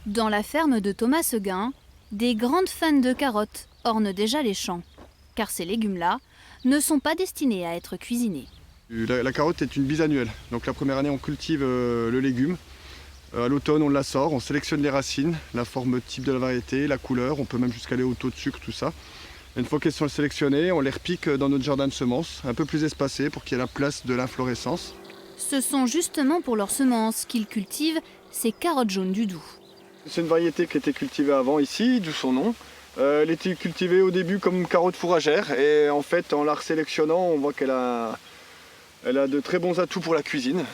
Dans la ferme de Thomas Seguin, des grandes fans de carottes ornent déjà les champs. Car ces légumes-là ne sont pas destinés à être cuisinés. La carotte est une bisannuelle. Donc la première année, on cultive le légume. À l'automne, on la sort, on sélectionne les racines, la forme type de la variété, la couleur. On peut même jusqu'à aller au taux de sucre, tout ça. Une fois qu'elles sont sélectionnées, on les repique dans notre jardin de semences, un peu plus espacé pour qu'il y ait la place de l'inflorescence. Ce sont justement pour leurs semences qu'ils cultivent ces carottes jaunes du Doubs. C'est une variété qui était cultivée avant ici, d'où son nom. Elle était cultivée au début comme carotte fourragère et en fait en la sélectionnant on voit qu'elle a de très bons atouts pour la cuisine.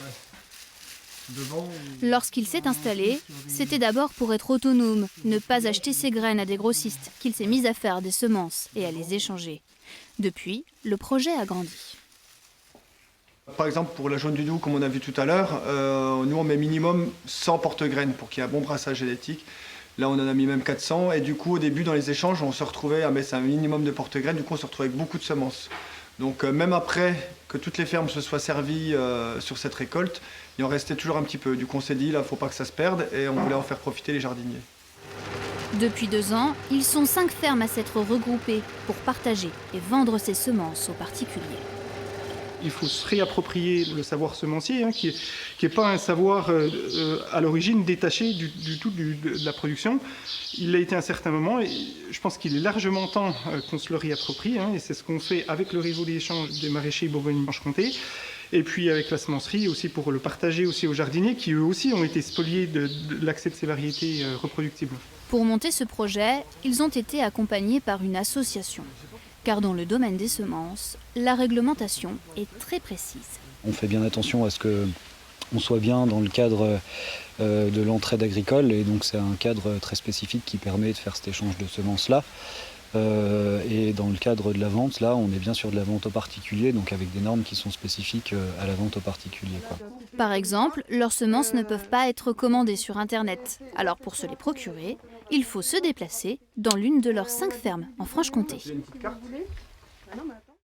Lorsqu'il s'est installé, c'était d'abord pour être autonome, ne pas acheter ses graines à des grossistes, qu'il s'est mis à faire des semences et à les échanger. Depuis, le projet a grandi. Par exemple pour la jaune du Doubs comme on a vu tout à l'heure, nous on met minimum 100 porte-graines pour qu'il y ait un bon brassage génétique. Là, on en a mis même 400 et du coup, au début, dans les échanges, on se retrouvait à mettre un minimum de porte-graines. Du coup, on se retrouvait avec beaucoup de semences. Donc, même après que toutes les fermes se soient servies sur cette récolte, il en restait toujours un petit peu. Du coup, on s'est dit, là, il ne faut pas que ça se perde et on voulait en faire profiter les jardiniers. Depuis 2 ans, ils sont 5 fermes à s'être regroupées pour partager et vendre ces semences aux particuliers. Il faut se réapproprier le savoir semencier, qui est pas un savoir à l'origine détaché du tout de la production. Il l'a été à un certain moment et je pense qu'il est largement temps qu'on se le réapproprie. Et c'est ce qu'on fait avec le réseau d'échange des maraîchers Bourgogne-Franche-Comté. Et puis avec la semencerie aussi pour le partager aussi aux jardiniers qui eux aussi ont été spoliés de l'accès de ces variétés reproductibles. Pour monter ce projet, ils ont été accompagnés par une association. Car dans le domaine des semences, la réglementation est très précise. On fait bien attention à ce qu'on soit bien dans le cadre de l'entraide agricole et donc c'est un cadre très spécifique qui permet de faire cet échange de semences-là. Et dans le cadre de la vente, là, on est bien sur de la vente aux particuliers, donc avec des normes qui sont spécifiques à la vente aux particuliers, quoi. Par exemple, leurs semences ne peuvent pas être commandées sur Internet. Alors pour se les procurer, il faut se déplacer dans l'une de leurs 5 fermes en Franche-Comté.